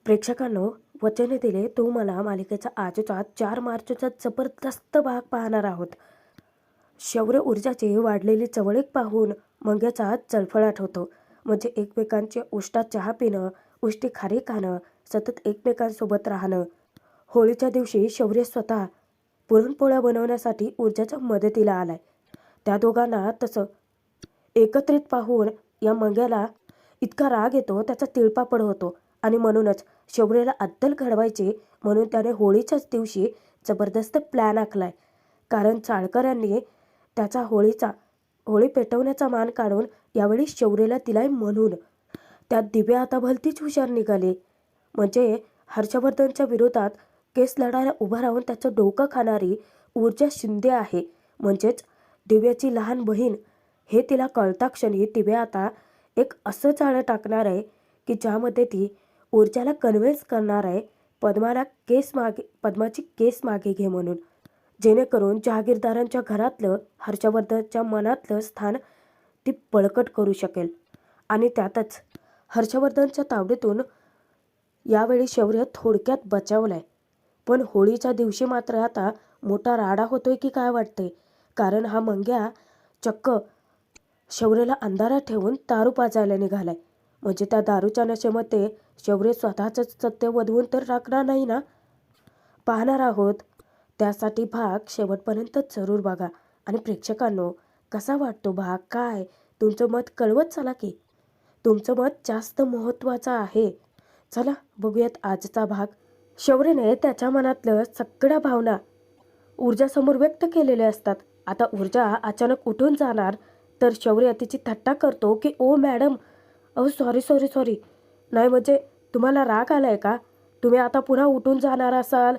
प्रेक्षकांनो, वचन दिले तो मला मालिकेचा आजचा 4 मार्चचा जबरदस्त भाग पाहणार आहोत. शौर्य ऊर्जाची वाढलेली जवळीक पाहून मंग्याचा चळफळाट होतो. म्हणजे एकमेकांचे उष्टात चहा पिणं, उष्टी खारी खाणं, सतत एकमेकांसोबत राहणं. होळीच्या दिवशी शौर्य स्वतः पुरणपोळ्या बनवण्यासाठी ऊर्जाच्या मदतीला आलाय. त्या दोघांना तसं एकत्रित पाहून या मंग्याला इतका राग येतो, त्याचा तिळपापड होतो. आणि म्हणूनच शौर्याला अद्दल घडवायची म्हणून त्याने होळीच्याच दिवशी जबरदस्त प्लॅन आखलाय. कारण चाळकरांनी त्याचा होळी पेटवण्याचा मान काढून यावेळी शौर्याला दिलाय म्हणून. त्यात दिव्या आता भलतीच हुशार निघाली. म्हणजे हर्षवर्धनच्या विरोधात केस लढायला उभा राहून त्याचं डोकं खाणारी ऊर्जा शिंदे आहे. म्हणजेच दिव्याची लहान बहीण हे तिला कळता क्षणी दिव्या आता एक असं चाळं टाकणार आहे की ज्यामध्ये ती ऊर्जाला कन्व्हिन्स करणार आहे पद्माची केस मागे घे म्हणून. जेणेकरून जहागीरदारांच्या घरातलं हर्षवर्धनच्या मनातलं स्थान ती बळकट करू शकेल. आणि त्यातच हर्षवर्धनच्या तावडीतून यावेळी शौर्य थोडक्यात बचावलाय. पण होळीच्या दिवशी मात्र आता मोठा राडा होतोय की काय वाटतंय. कारण हा मंग्या चक्क शौर्याला अंधारात ठेवून दारू पाजायला निघालाय. म्हणजे त्या दारूच्या नशेमध्ये शौर्य स्वतःच सत्य वधवून तर टाकणार नाही ना. पाहणार आहोत. त्यासाठी भाग शेवटपर्यंत जरूर बघा. आणि प्रेक्षकांनो, कसा वाटतो भाग, काय तुमचं मत कळवत चला की. तुमचं मत जास्त महत्त्वाचं आहे. चला बघूयात आजचा भाग. शौर्यने त्याच्या मनातलं सगळ्या भावना ऊर्जासमोर व्यक्त केलेल्या असतात. आता ऊर्जा अचानक उठून जाणार तर शौर्य तिची थट्टा करतो की ओ मॅडम, अहो सॉरी. नाही म्हणजे तुम्हाला राग आलाय का? तुम्ही आता पुन्हा उठून जाणार असाल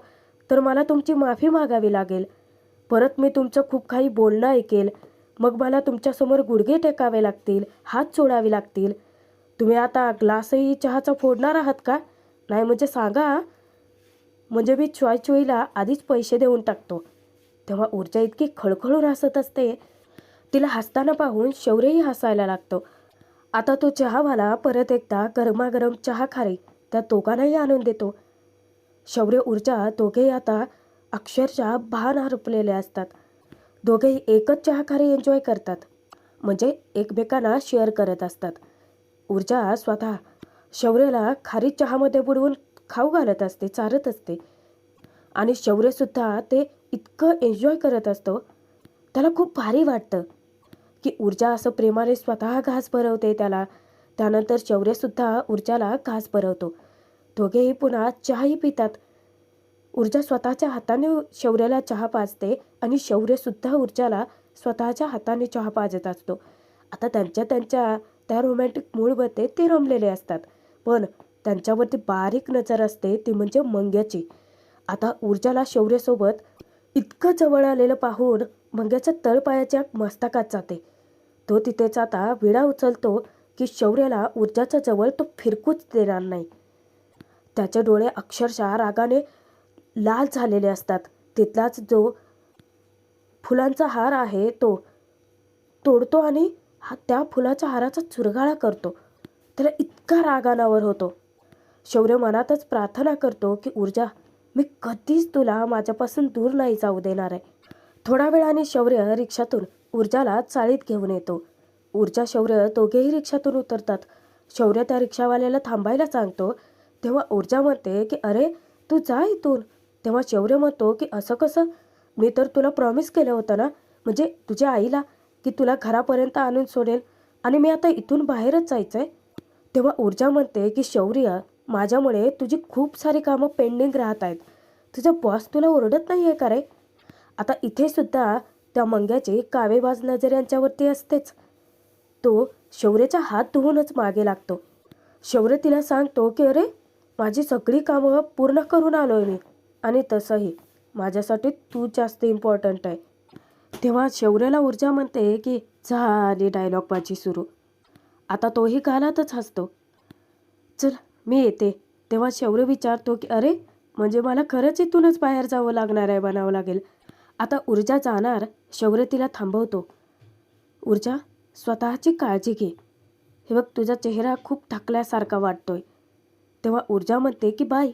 तर मला तुमची माफी मागावी लागेल. परत मी तुमचं खूप काही बोलणं ऐकेल. मग मला तुमच्यासमोर गुडघे टेकावे लागतील, हात जोडावे लागतील. तुम्ही आता ग्लासही चहाचा फोडणार आहात का? नाही म्हणजे सांगा, म्हणजे मी चोईला आधीच पैसे देऊन टाकतो. तेव्हा ऊर्जा इतकी खळखळून हसत असते. तिला हसताना पाहून शौर्यही हसायला लागतो. आता तो चहावाला परत एकदा गरमागरम चहा खारी त्या दोघांनाही आणून देतो. शौर्य ऊर्जा दोघेही आता अक्षरशः भान हरपलेले असतात. दोघेही एकच चहा खारी एन्जॉय करतात. म्हणजे एकमेकांना शेअर करत असतात. ऊर्जा स्वतः शौर्याला खारी चहामध्ये बुडवून खाऊ घालत असते, चारत असते. आणि शौर्यसुद्धा ते इतकं एन्जॉय करत असतो. त्याला खूप भारी वाटतं की ऊर्जा असं प्रेमाने स्वतः घास भरवते त्याला. त्यानंतर शौर्यसुद्धा ऊर्जाला घास भरवतो. दोघेही पुन्हा चहाही पितात. ऊर्जा स्वतःच्या हाताने शौर्याला चहा पाजते आणि शौर्यसुद्धा ऊर्जाला स्वतःच्या हाताने चहा पाजत असतो. आता त्यांच्या त्या रोमॅन्टिक मूडमध्ये ते रमलेले असतात. पण त्यांच्यावरती बारीक नजर असते, ती म्हणजे मंग्याची. आता ऊर्जाला शौर्यसोबत इतकं जवळ आलेलं पाहून मंग्याच्या तळपायाच्या मस्तकात जाते. तो तिथेच आता विडा उचलतो की शौर्याला ऊर्जाच्या जवळ तो फिरकूच देणार नाही. त्याचे डोळे अक्षरशः रागाने लाल झालेले असतात. तिथलाच जो फुलांचा हार आहे तो तोडतो आणि त्या फुलाच्या हाराचा चुरगाळा करतो. त्याला इतका राग अनावर होतो. शौर्य मनातच प्रार्थना करतो की ऊर्जा, मी कधीच तुला माझ्यापासून दूर नाही जाऊ देणार आहे. थोड्या वेळाने शौर्य रिक्षातून ऊर्जाला चाळीत घेऊन येतो. ऊर्जा शौर्य दोघेही रिक्षातून उतरतात. शौर्य त्या रिक्षावाल्याला थांबायला सांगतो. तेव्हा ऊर्जा म्हणते की अरे तू जा इथून. तेव्हा शौर्य म्हणतो की असं कसं? मी तर तुला प्रॉमिस केलं होतं ना, म्हणजे तुझ्या आईला, की तुला घरापर्यंत आणून सोडेल आणि मी आता इथून बाहेरच जायचं आहे. तेव्हा ऊर्जा म्हणते की शौर्य, माझ्यामुळे तुझी खूप सारी कामं पेंडिंग राहत आहेत. तुझा बॉस तुला ओरडत नाही आहे का रे? आता इथे सुद्धा त्या मंग्याची कावेबाज नजर यांच्यावरती असतेच. तो शौर्याचा हात धुवूनच मागे लागतो. शौर्य तिला सांगतो की अरे माझी सगळी कामं पूर्ण करून आलोय मी, आणि तसंही माझ्यासाठी तू जास्त इम्पॉर्टंट आहे. तेव्हा शौर्याला ऊर्जा म्हणते की झाली डायलॉगबाजी सुरू. आता तोही गालातच हसतो. चल मी येते. तेव्हा शौर्य विचारतो की अरे म्हणजे मला खरंच इथूनच बाहेर जावं लागणार आहे, बनावं लागेल. आता ऊर्जा जाणार. शौर्य तिला थांबवतो. ऊर्जा, स्वतःची काळजी घे. हे बघ, तुझा चेहरा खूप थकल्यासारखा वाटतोय. तेव्हा ऊर्जा म्हणते की बाय.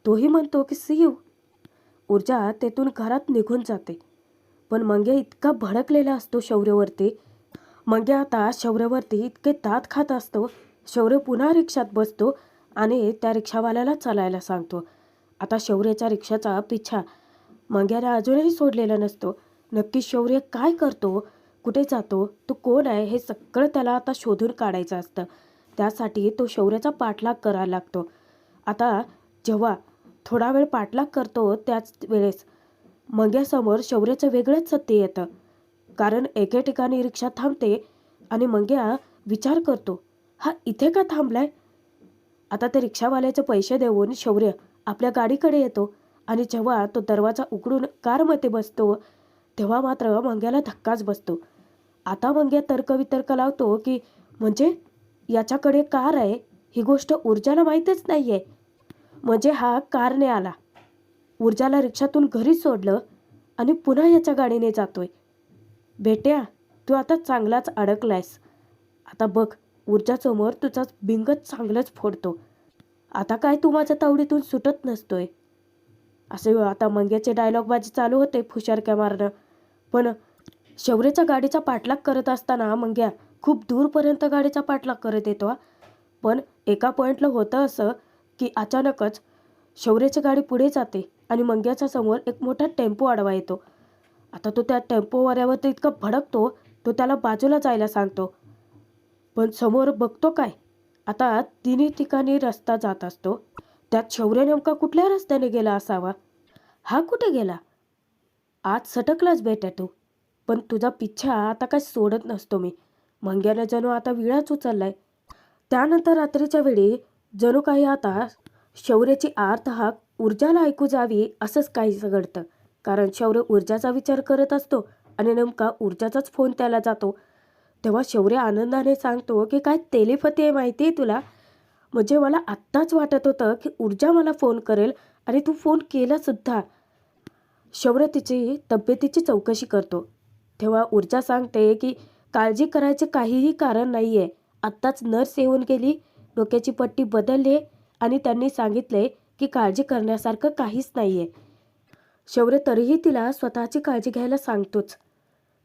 तोही म्हणतो की सी यू. ऊर्जा तेथून घरात निघून जाते. पण मंग्या इतका भडकलेला असतो शौर्यवरती. मंग्या आता शौर्यवरती इतके दात खात असतो. शौर्य पुन्हा रिक्षात बसतो आणि त्या रिक्षावाल्याला चालायला सांगतो. आता शौर्याच्या रिक्षाचा पिच्छा मंग्याने अजूनही सोडलेला नसतो. नक्की शौर्य काय करतो, कुठे जातो, तो कोण आहे, हे सगळं त्याला आता शोधून काढायचं असतं. त्यासाठी तो शौर्याचा पाठलाग करायला लागतो. आता जेव्हा थोडा वेळ पाठलाग करतो त्याच वेळेस मंग्यासमोर शौर्याचं वेगळंच सत्य येतं. कारण एके ठिकाणी रिक्षा थांबते आणि मंग्या विचार करतो, हा इथे का थांबलाय. आता ते रिक्षावाल्याचे पैसे देऊन शौर्य आपल्या गाडीकडे येतो आणि जेव्हा तो दरवाजा उघडून कारमध्ये बसतो तेव्हा मात्र मंग्याला धक्काच बसतो. आता मंग्या तर्कवितर्क लावतो की म्हणजे याच्याकडे कार आहे ही गोष्ट ऊर्जाला माहीतच नाही आहे. म्हणजे हा कारने आला, ऊर्जाला रिक्षातून घरी सोडलं आणि पुन्हा याच्या गाडीने जातोय. बेट्या, तू आता चांगलाच अडकलायस. आता बघ, ऊर्जासमोर तुझा बिंगच चांगलंच फोडतो. आता काय तू माझ्या तावडीतून सुटत नसतोय. असे आता मंग्याचे डायलॉगबाजी चालू होते फुशारक्या मारणं. पण शौर्याच्या गाडीचा पाठलाग करत असताना मंग्या खूप दूरपर्यंत गाडीचा पाठलाग करत येतो. पण एका पॉईंटला होतं असं की अचानकच शौर्याची गाडी पुढे जाते आणि मंग्याच्या समोर एक मोठा टेम्पो आडवा येतो. आता तो त्या टेम्पोवाल्यावर इतका भडकतो, तो त्याला बाजूला जायला सांगतो. पण समोर बघतो काय, आता तिन्ही ठिकाणी रस्ता जात असतो. त्यात शौर्य नेमका कुठल्या रस्त्याने गेला असावा. हा कुठे गेला. आज सटकलाच बेट्या तू. पण तुझा पिच्छा आता काय सोडत नसतो मी. मंग्याने जणू आता विळाच उचललाय. त्यानंतर रात्रीच्या वेळी जणू काही आता शौर्याची आर्त हाक ऊर्जाला ऐकू जावी असंच काहीसं घडतं. कारण शौर्य ऊर्जाचा विचार करत असतो आणि नेमका ऊर्जाचाच फोन त्याला जातो. तेव्हा शौर्य आनंदाने सांगतो की काय तेलेफती आहे माहिती आहे तुला. म्हणजे मला आत्ताच वाटत होतं की ऊर्जा मला फोन करेल आणि तू फोन केलासुद्धा. शौर्य तिची तब्येतीची चौकशी करतो. तेव्हा ऊर्जा सांगते की काळजी करायचे काहीही कारण नाही आहे. आत्ताच नर्स येऊन गेली, डोक्याची पट्टी बदलली आणि त्यांनी सांगितले की काळजी करण्यासारखं काहीच नाही आहे. शौर्य तरीही तिला स्वतःची काळजी घ्यायला सांगतोच.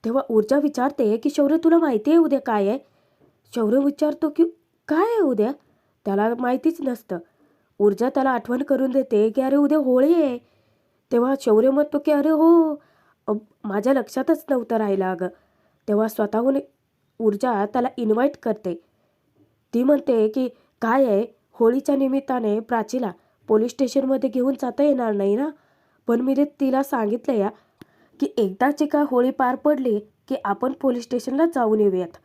तेव्हा ऊर्जा विचारते की शौर्य तुला माहिती आहे उद्या काय आहे. शौर्य विचारतो की काय आहे उद्या. त्याला माहितीच नसतं. ऊर्जा त्याला आठवण करून देते की अरे उद्या होळी आहे. तेव्हा शौर्य म्हणतो की अरे हो, माझ्या लक्षातच नव्हतं राहिलं अगं. तेव्हा स्वतःहून ऊर्जा त्याला इन्व्हाइट करते. ती म्हणते की काय आहे, होळीच्या निमित्ताने प्राचीला पोलीस स्टेशनमध्ये घेऊन जाता येणार नाही ना. पण मी तिला सांगितलं या की एकदाची का होळी पार पडली की आपण पोलीस स्टेशनला जाऊन येऊयात.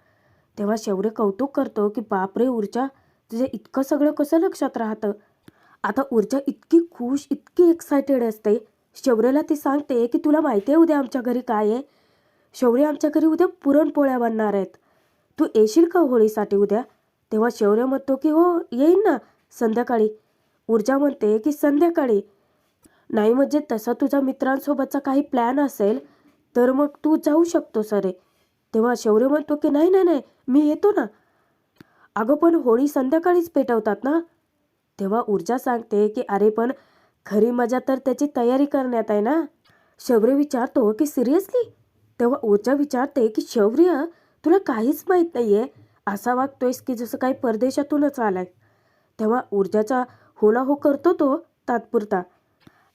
तेव्हा शौर्य कौतुक करतो की बापरे ऊर्जा, तुझे इतकं सगळं कसं लक्षात राहतं. आता ऊर्जा इतकी खुश, इतकी एक्सायटेड असते. शौर्याला ती सांगते की तुला माहिती आहे उद्या आमच्या घरी काय आहे. शौर्य, आमच्या घरी उद्या पुरणपोळ्या बनणार आहेत. तू येशील का होळीसाठी उद्या. तेव्हा शौर्य म्हणतो की हो येईन ना, संध्याकाळी. ऊर्जा म्हणते की संध्याकाळी नाही म्हणजे तसा तुझ्या मित्रांसोबतचा काही प्लॅन असेल तर मग तू जाऊ शकतोस रे. तेव्हा शौर्य म्हणतो की नाही नाही नाही, मी येतो ना. अगं पण होळी संध्याकाळीच पेटवतात ना. तेव्हा ऊर्जा सांगते की अरे पण खरी मजा तर त्याची तयारी करण्यात आहे ना. शौर्य विचारतो की सिरियसली. तेव्हा ऊर्जा विचारते की शौर्य, तुला काहीच माहीत नाही आहे. असा वागतोयस की जसं काही परदेशातूनच आलाय. तेव्हा ऊर्जाचा होला हो करतो तो तात्पुरता.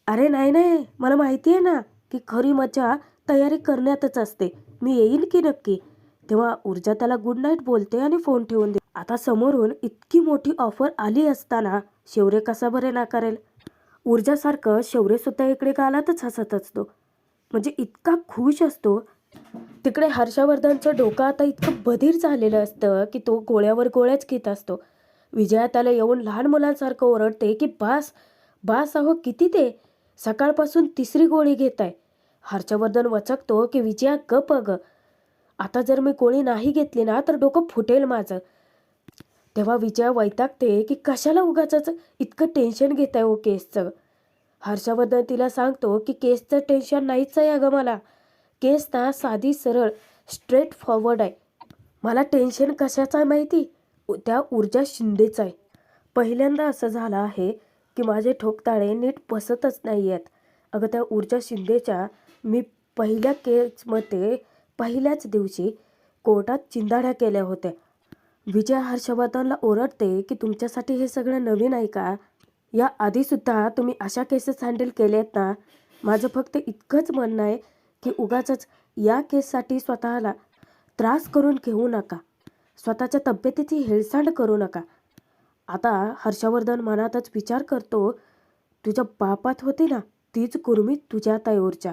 अरे नाही नाही, मला माहिती आहे ना की खरी मजा तयारी करण्यातच असते. मी येईन की नक्की. तेव्हा ऊर्जा त्याला गुड नाईट बोलते आणि फोन ठेवून दे. आता समोरून इतकी मोठी ऑफर आली असताना शौर्य कसा बरे नाकारेल. ऊर्जासारखं शौर्यसुद्धा इकडे गालातच हसत असतो. म्हणजे इतका खुश असतो. तिकडे हर्षवर्धनचं डोकं आता इतकं बधीर झालेलं असतं की तो गोळ्यावर गोळ्याच घेत असतो. विजया त्याला येऊन लहान मुलांसारखं ओरडते की बास बास, अहो किती ते, सकाळपासून तिसरी गोळी घेत आहे. हर्षवर्धन वचकतो की विजया गप अगं, आता जर मी गोळी नाही घेतली ना तर डोकं फुटेल माझं. तेव्हा विजया वैतागते की कशाला उगाचच इतकं टेन्शन घेत आहे हो केसचं. हर्षवर्धन तिला सांगतो की केसचं टेन्शन नाहीच आहे अगं मला. केस ना साधी सरळ स्ट्रेट फॉरवर्ड आहे. मला टेन्शन कशाचं आहे माहिती, त्या ऊर्जा शिंदेचं आहे. पहिल्यांदा असं झालं आहे की माझे ठोकताळे नीट बसतच नाही आहेत. अगं त्या ऊर्जा शिंदेच्या मी पहिल्या केसमध्ये पहिल्याच दिवशी कोर्टात चिंधाड्या केल्या होत्या. विजय हर्षवर्धनला ओरडते की तुमच्यासाठी हे सगळं नवीन आहे का? या आधीसुद्धा तुम्ही अशा केसेस हँडल केले आहेत ना. माझं फक्त इतकंच म्हणणं आहे की उगाचच या केससाठी स्वतःला त्रास करून घेऊ नका. स्वतःच्या तब्येतीची हेळसांड करू नका. आता हर्षवर्धन मनातच विचार करतो, तुझ्या बापात होती ना तीच कुर्मी तुझ्यात आहे ऊर्जा.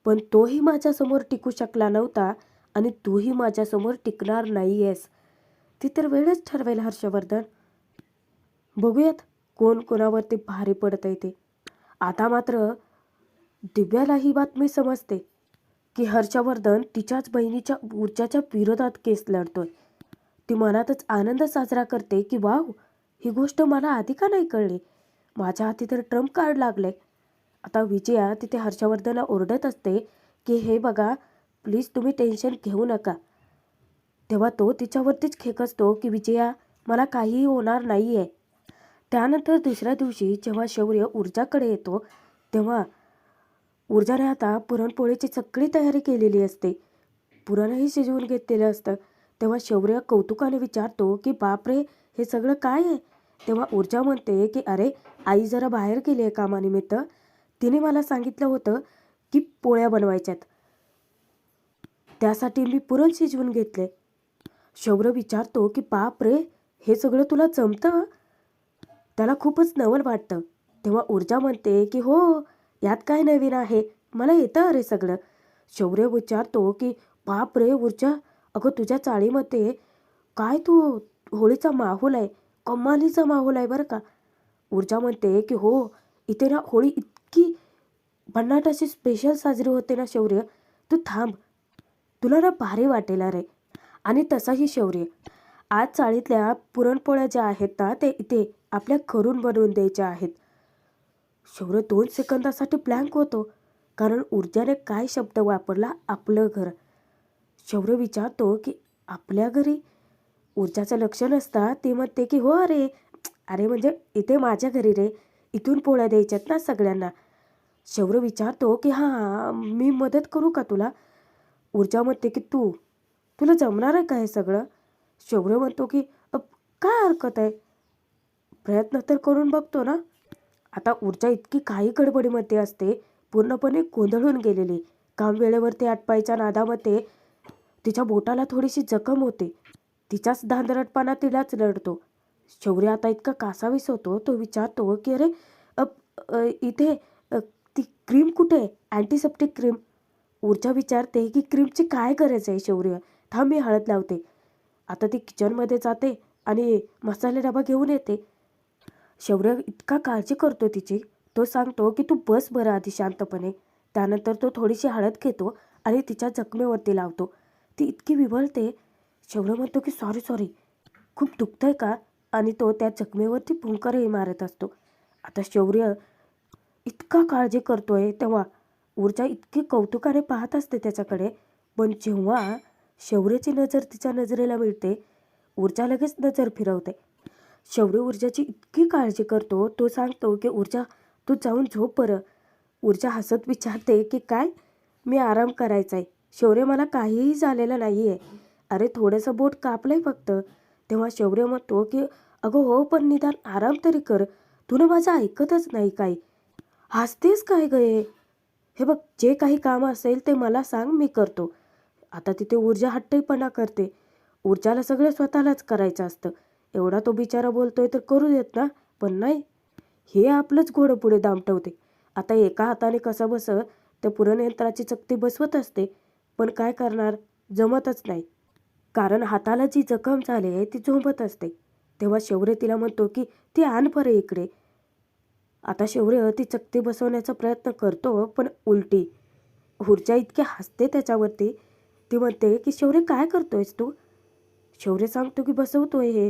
पण तोही माझ्यासमोर टिकू शकला नव्हता आणि तूही माझ्यासमोर टिकणार नाही आहेस. ती तर वेळच ठरवेल हर्षवर्धन. बघूयात कोण कोणावरती भारी पडत आहे ते. आता मात्र दिव्याला ही बातमी समजते की हर्षवर्धन तिच्याच बहिणीच्या ऊर्जाच्या विरोधात केस लढतोय. ती मनातच आनंद साजरा करते की वाव, ही गोष्ट मला आधी का नाही कळली. माझ्या हाती तर ट्रम्प कार्ड लागले. आता विजया तिथे हर्षवर्धनला ओरडत असते की हे बघा, प्लीज तुम्ही टेन्शन घेऊ नका. तेव्हा तो तिच्यावरतीच खेकसतो की विजया, मला काहीही होणार नाही आहे. त्यानंतर दुसऱ्या दिवशी जेव्हा शौर्य ऊर्जाकडे येतो तेव्हा ऊर्जाने आता पुरणपोळीची सगळी तयारी केलेली असते. पुरणही शिजवून घेतलेलं असतं. तेव्हा शौर्य कौतुकाने विचारतो की बापरे, हे सगळं काय आहे? तेव्हा ऊर्जा म्हणते की अरे, आई जरा बाहेर गेली आहे कामानिमित्त. तिने मला सांगितलं होतं की पोळ्या बनवायच्यात, त्यासाठी मी पुरण शिजवून घेतले. शौर्य विचारतो की बापरे, हे सगळं तुला जमतं? त्याला खूपच नवल वाटतं. तेव्हा ऊर्जा म्हणते की हो, यात काय नवीन आहे, मला येतं अरे सगळं. शौर्य विचारतो की बाप रे ऊर्जा, अगं तुझ्या चाळीमध्ये काय तू होळीचा माहोल आहे, कमालीचा माहोल आहे बरं का. ऊर्जा म्हणते की हो, इथे ना होळी इतकी भन्नाट अशी स्पेशल साजरी होते ना शौर्य, तू थांब, तुला ना भारी वाटेल अरे. आणि तसाही शौर्य आज चाळीतल्या पुरणपोळ्या ज्या आहेत ना ते इथे आपल्या घरून बनवून द्यायच्या आहेत. शौर्य 2 सेकंदासाठी ब्लँक होतो, कारण ऊर्जाने काय शब्द वापरला, आपलं घर. शौर्य विचारतो की आपल्या घरी? ऊर्जाचं लक्ष नसता ती म्हणते की हो अरे, अरे म्हणजे इथे माझ्या घरी रे, इथून पोळ्या द्यायच्यात ना सगळ्यांना. शौर्य विचारतो की हां, मी मदत करू का तुला? ऊर्जा म्हणते की तुला जमणार आहे का हे सगळं? शौर्य म्हणतो की काय हरकत आहे, प्रयत्न तर करून बघतो ना. आता ऊर्जा इतकी काही गडबडीमध्ये असते, पूर्णपणे गोंधळून गेलेली. काम वेळेवरती आटपायच्या नादामध्ये तिच्या बोटाला थोडीशी जखम होते. तिचाच धांदरटपणा तिलाच लढतो. शौर्य आता इतका कासावीस होतो, तो विचारतो की अरे, अ, अ, इथे ती क्रीम कुठे आहे, अँटीसेप्टिक क्रीम? ऊर्जा विचारते की क्रीमची काय गरज आहे शौर्य, थांब मी हळद लावते. आता ती किचनमध्ये जाते आणि मसाले डबा घेऊन येते. शौर्य इतका काळजी करतो तिची, तो सांगतो की तू बस बरं आधी शांतपणे. त्यानंतर तो थोडीशी हळद घेतो आणि तिच्या जखमेवरती लावतो. ती इतकी विव्हळते. शौर्य म्हणतो की सॉरी सॉरी, खूप दुखतंय का? आणि तो त्या जखमेवरती फुंकरही मारत असतो. आता शौर्य इतका काळजी करतोय तेव्हा ऊर्जा इतकी कौतुकाने पाहत असते त्याच्याकडे. पण जेव्हा शौर्याची नजर तिच्या नजरेला मिळते, ऊर्जा लगेच नजर फिरवते. शौर्य ऊर्जाची इतकी काळजी करतो, तो सांगतो की ऊर्जा, तू जाऊन झोप बरं. ऊर्जा हसत विचारते की काय, मी आराम करायचा आहे. शौर्य, मला काहीही झालेलं नाही आहे, अरे थोडंसं बोट कापलंय फक्त. तेव्हा शौर्य म्हणतो की अगं हो, पण निदान आराम तरी कर, तू ना माझं ऐकतच नाही काही. हसतेस काय गं? हे बघ, जे काही काम असेल ते मला सांग, मी करतो. आता तिथे ऊर्जा हट्टीपणा करते. ऊर्जाला सगळं स्वतःलाच करायचं असतं. एवढा तो बिचारा बोलतोय तर करू देत ना, पण नाही, हे आपलंच घोडं पुढे दामटवते. आता एका हाताने कसं बसं त्या पुरणयंत्राची चकती बसवत असते, पण काय करणार, जमतच नाही. कारण हाताला जी जखम झाली आहे ती झोंबत असते. तेव्हा शौर्य तिला म्हणतो की ती आण बरं इकडे. आता शौर्य ती चकती बसवण्याचा प्रयत्न करतो, पण उलटी. ऊर्जा इतकी हसते त्याच्यावरती. ती म्हणते की शौर्य, काय करतोयस तू? शौर्य सांगतो की बसवतोय हे.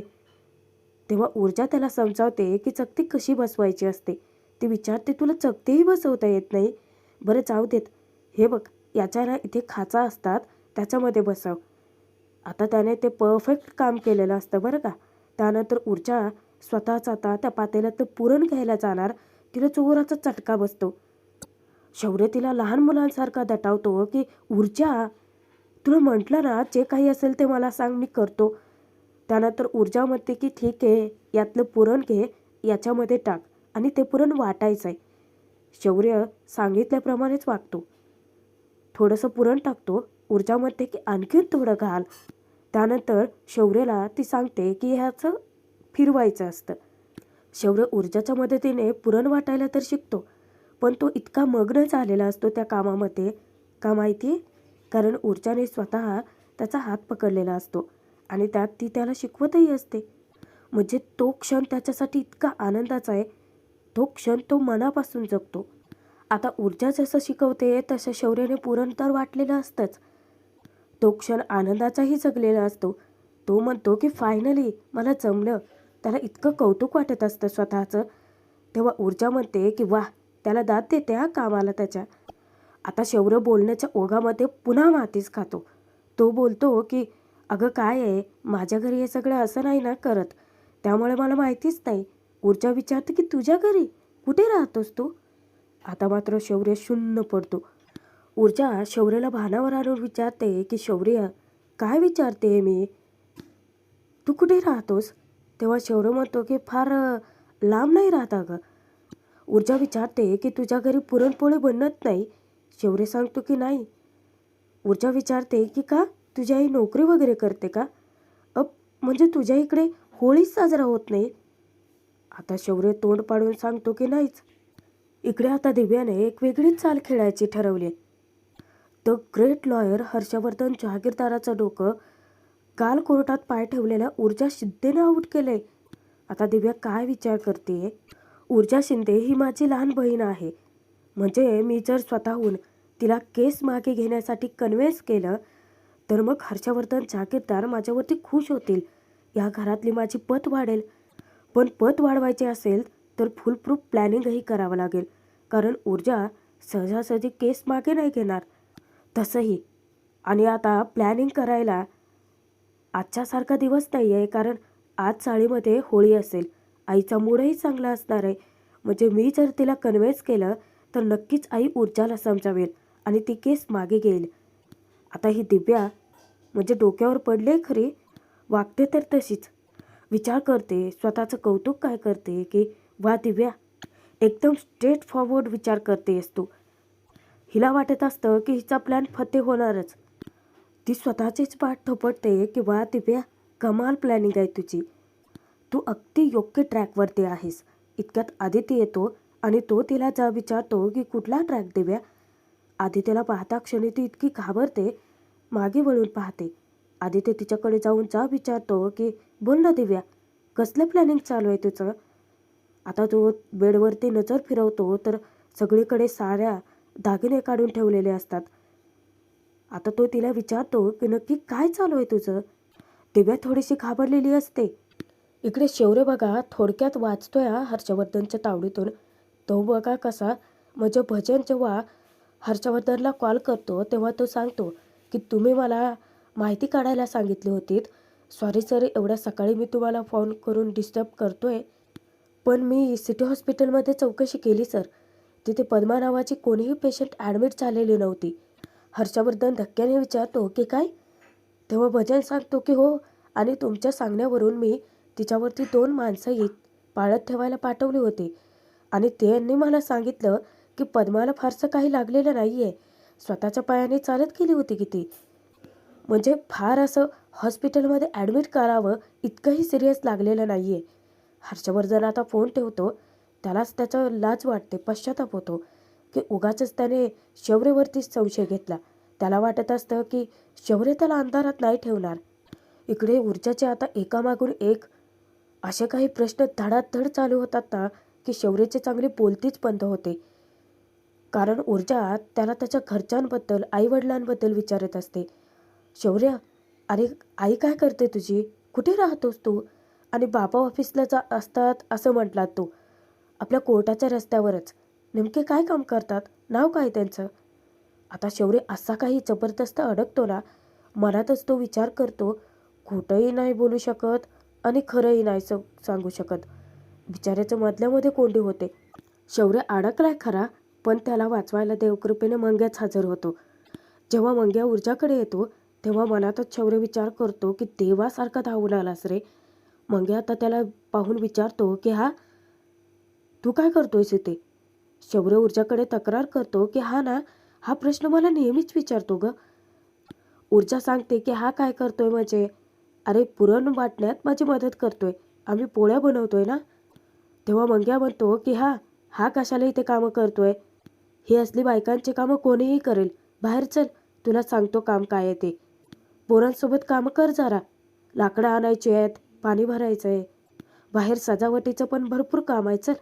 तेव्हा ऊर्जा त्याला समजावते की चकती कशी बसवायची असते. ती विचारते, तुला चकतीही बसवता येत नाही? बरं जाऊ देत, हे बघ, याच्या ना इथे खाचा असतात, त्याच्यामध्ये बसव. आता त्याने ते परफेक्ट काम केलेलं असतं बरं का. त्यानंतर ऊर्जा स्वतःच आता त्या पातेल्यात पुरण घ्यायला जाणार, तिला जोराचा चटका बसतो. शौर्य तिला लहान मुलांसारखा दटावतो की ऊर्जा, तुला म्हटलं ना जे काही असेल ते मला सांग, मी करतो. त्यानंतर ऊर्जा म्हणते की ठीक आहे, यातलं पुरण घे, याच्यामध्ये टाक आणि ते पुरण वाटायचं आहे. शौर्य सांगितल्याप्रमाणेच वागतो. थोडंसं पुरण टाकतो. ऊर्जा म्हणते की आणखीन थोडं घाल. त्यानंतर शौर्यला ती सांगते की ह्याचं फिरवायचं असतं. शौर्य ऊर्जाच्या मदतीने पुरण वाटायला तर शिकतो, पण तो इतका मग्न झालेला असतो त्या कामामध्ये. का माहिती आहे? कारण ऊर्जाने स्वतः त्याचा हात पकडलेला असतो आणि त्यात ती त्याला शिकवतही असते. म्हणजे तो क्षण त्याच्यासाठी इतका आनंदाचा आहे. तो क्षण तो मनापासून जगतो. आता ऊर्जा जसं शिकवते तसं शौर्याने पुरण तर वाटलेलं असतंच. तो क्षण आनंदाचाही जगलेला असतो. तो म्हणतो की फायनली मला जमलं. त्याला इतकं कौतुक वाटत असतं स्वतःचं. तेव्हा ऊर्जा म्हणते की वाह, त्याला दाद देते हा कामाला त्याच्या. आता शौर्य बोलण्याच्या ओघामध्ये पुन्हा मातीच खातो. तो बोलतो की अगं काय आहे, माझ्या घरी हे सगळं असं नाही ना करत, त्यामुळे मला माहितीच नाही. ऊर्जा विचारते की तुझ्या घरी कुठे राहतोस तू? आता मात्र शौर्य शून्य पडतो. ऊर्जा शौर्याला भानावर आणून विचारते की शौर्य, काय विचारते मी, तू कुठे राहतोस? तेव्हा शौर्य म्हणतो की फार लांब नाही राहता ग. ऊर्जा विचारते की तुझ्या घरी पुरणपोळी बनत नाही? शौर्य सांगतो की नाही. ऊर्जा विचारते की का, तुझी आई नोकरी वगैरे करते का? म्हणजे तुझ्या इकडे होळीच साजरा होत नाही? आता शौर्य तोंड पाडून सांगतो की नाहीच. इकडे आता दिव्याने एक वेगळीच चाल खेळायची ठरवली. द ग्रेट लॉयर हर्षवर्धन जहागीरदाराचं डोकं काल कोर्टात पाय ठेवलेल्या ऊर्जा शिंदेने आऊट केलंय. आता दिव्या काय विचार करते, ऊर्जा शिंदे ही माझी लहान बहीण आहे. म्हणजे मी जर स्वतःहून तिला केस मागे घेण्यासाठी कन्व्हिन्स केलं तर मग हर्षवर्धन जहागीरदार माझ्यावरती खुश होतील. या घरातली माझी पत वाढेल. पण पत वाढवायचे असेल तर फुल प्रूफ प्लॅनिंगही करावं लागेल. कारण ऊर्जा सहजासहजी केस मागे नाही घेणार. तसंही आणि आता प्लॅनिंग करायला आजच्यासारखा दिवस नाही आहे, कारण आज चाळीमध्ये होळी असेल. आईचा मूडही चांगला असणार आहे. म्हणजे मी जर तिला कन्व्हिन्स केलं तर नक्कीच आई ऊर्जाला समजावेल आणि ती केस मागे घेईल. आता ही दिव्या म्हणजे डोक्यावर पडले खरी, वागते तर तशीच. विचार करते, स्वतःचं कौतुक काय करते की वा दिव्या, एकदम स्ट्रेट फॉरवर्ड विचार करतेस तू. हिला वाटत असतं की हिचा प्लॅन फते होणारच. ती स्वतःचीच पाठ थोपटते की वा दिव्या, कमाल प्लॅनिंग आहे तुझी. तू अगदी योग्य ट्रॅकवरती आहेस. इतक्यात आदिती येतो आणि तो तिला जा विचारतो की कुठला ट्रॅक दिव्या? आदित्यला पाहता क्षणी ती इतकी घाबरते, मागे वळून पाहते. आदित्य तिच्याकडे जाऊन जा विचारतो की बोल ना दिव्या, कसलं प्लॅनिंग चालू आहे तुझं? आता तो बेडवरती नजर फिरवतो तर सगळीकडे साऱ्या दागिने काढून ठेवलेले असतात. आता तो तिला विचारतो की नक्की काय चालू आहे तुझं? दिव्या थोडीशी घाबरलेली असते. इकडे शौर्य बघा थोडक्यात वाचतोय हर्षवर्धनच्या तावडीतून. तो बघा कसा, म्हणजे भजन जेव्हा हर्षवर्धनला कॉल करतो तेव्हा तो सांगतो की तुम्ही मला माहिती काढायला सांगितली होतीत. सॉरी सर, एवढ्या सकाळी मी तुम्हाला फोन करून डिस्टर्ब करतोय, पण मी सिटी हॉस्पिटलमध्ये चौकशी केली सर. तिथे पद्मा नावाची कोणीही पेशंट ॲडमिट झालेली नव्हती. हर्षवर्धन धक्क्याने विचारतो की काय? तेव्हा भजन सांगतो की हो, आणि तुमच्या सांगण्यावरून मी तिच्यावरती 2 माणसं पाळत ठेवायला पाठवली होती आणि त्यांनी मला सांगितलं की पद्माला फारसं काही लागलेलं नाही आहे. स्वतःच्या पायाने चालत गेली होती की ती. म्हणजे फार असं हॉस्पिटलमध्ये ॲडमिट करावं इतकंही सिरियस लागलेलं नाही आहे. हर्षवर्धन आता फोन ठेवतो. त्यालाच त्याचं लाज वाटते, पश्चाताप होतो की उगाचच त्याने शौर्यवरतीच संशय घेतला. त्याला वाटत असतं की शौर्य त्याला अंधारात नाही ठेवणार. इकडे ऊर्जाचे आता एकामागून एक असे काही प्रश्न धडाधड चालू होतात ना की शौर्याची चांगली बोलतीच बंद होते. कारण ऊर्जा त्याला त्याच्या घरच्यांबद्दल, आईवडिलांबद्दल विचारत असते. शौर्य, अरे आई काय करते तुझी? कुठे राहतोस तू? आणि बाबा ऑफिसला असतात असं म्हटलात तू. आपल्या कोर्टाच्या रस्त्यावरच. नेमके काय काम करतात? नाव काय त्यांचं? आता शौर्य असा काही जबरदस्त अडकतो ना, मनातच तो विचार करतो, खोटंही नाही बोलू शकत आणि खरंही नाही सांगू शकत. बिचाऱ्याच्या मधल्यामध्ये कोंडी होते. शौर्य अडकलाय खरा, पण त्याला वाचवायला देवकृपेने मंग्याच हजर होतो. जेव्हा मंग्या ऊर्जाकडे येतो तेव्हा मनातच शौर्य विचार करतो की देवासारखा धावून आलास रे. मंग्या आता त्याला पाहून विचारतो की तू काय करतोयस इथे? शौर्य ऊर्जाकडे तक्रार करतो की हा प्रश्न मला नेहमीच विचारतो ग. ऊर्जा सांगते की हा काय करतोय म्हणजे? अरे पुरण वाटण्यात माझी मदत करतोय, आम्ही पोळ्या बनवतोय ना. तेव्हा मंग्या म्हणतो की हा कशाला इथे कामं करतोय? ही असली बायकांची कामं कोणीही करेल. बाहेर चल, तुला सांगतो काम काय आहे ते. पोरांसोबत कामं कर जरा. लाकडं आणायची आहेत, पाणी भरायचं आहे, बाहेर सजावटीचं पण भरपूर काम आहे, चल.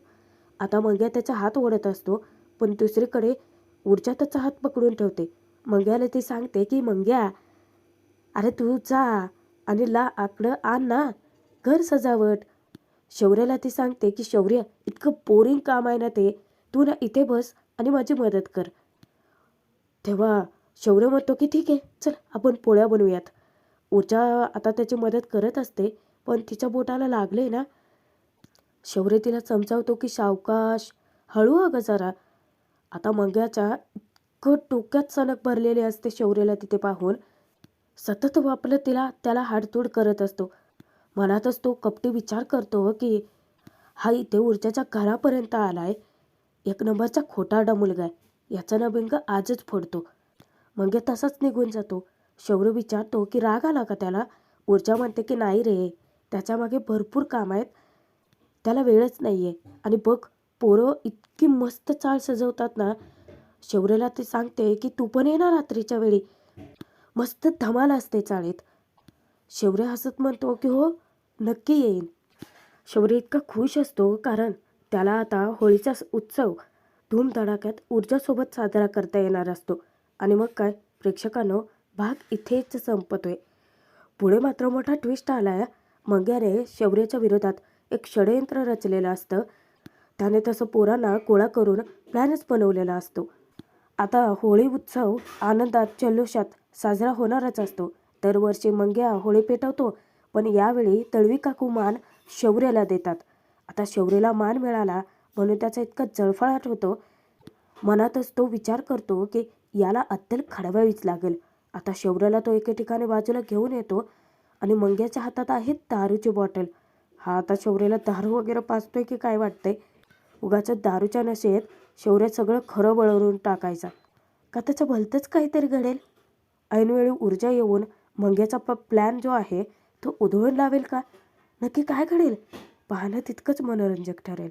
आता मंग्या त्याचा हात ओढत असतो, पण दुसरीकडे ऊर्जा त्याचा हात पकडून ठेवते. मंग्याला ती सांगते की मंग्या, अरे तू जा आणि आकडं आण ना, घर सजावट. शौर्याला ती सांगते की शौर्य, इतकं बोरिंग काम आहे ना ते, तू ना इथे बस आणि माझी मदत कर. तेव्हा शौर्य म्हणतो की ठीक आहे, चल आपण पोळ्या बनवूयात. ऊर्जा आता त्याची मदत करत असते, पण तिच्या बोटाला लागले ना. शौर्य तिला समजावतो की सावकाश, हळू अगं जरा. आता मंग्याच्या इतकं डोक्यात सनक भरलेली असते शौर्याला तिथे पाहून. सतत आपलं त्याला हाडतूड करत असतो. मनातच तो कपटी विचार करतो की हा इथे ऊर्जाच्या घरापर्यंत आलाय, एक नंबरचा खोटारडा मुलगा आहे, याचा नबिंग आजच फोडतो. मंग्या तसाच निघून जातो. शौर्य विचारतो की राग आला का त्याला? ऊर्जा म्हणते की नाही रे, त्याच्यामागे भरपूर काम आहेत, त्याला वेळच नाही आहे. आणि बघ, पोरं इतकी मस्त चाळ सजवतात ना. शौर्यला ते सांगते की तू पण ये ना रात्रीच्या वेळी, मस्त धमाल असते चाळीत. शौर्य हसत म्हणतो की हो, नक्की येईन. शौर्य इतका खुश असतो कारण त्याला आता होळीचा उत्सव धूमधडाक्यात ऊर्जासोबत साजरा करता येणार असतो. आणि मग काय प्रेक्षकांनो, भाग इथेच संपतोय. पुढे मात्र मोठा ट्विस्ट आलाय. मंग्याने शौर्याच्या विरोधात एक षडयंत्र रचलेलं असतं. त्याने तसं पोरांना गोळा करून प्लॅनच बनवलेला असतो. आता होळी उत्सव आनंदात जल्लोषात साजरा होणारच असतो. दरवर्षी मंग्या होळी पेटवतो, पण यावेळी तळवी काकू मान शौर्याला देतात. आता शौर्याला मान मिळाला म्हणून त्याचा इतका जळफळाट होतो. मनातच तो विचार करतो की याला अद्दल खडवावीच लागेल. आता शौर्याला तो एके ठिकाणी बाजूला घेऊन येतो आणि मंग्याच्या हातात आहे दारूची बॉटल. हा आता शौर्याला दारू वगैरे पाजतोय की काय वाटतंय. उगाच दारूच्या नशेत शौर्य सगळं खरं वळवून टाकायचा का त्याचं भलतंच काहीतरी घडेल. ऐनवेळी ऊर्जा येऊन मंग्याचा प्लॅन जो आहे तो उधळून लावेल का? नक्की काय घडेल पाहणं तितकंच मनोरंजक ठरेल.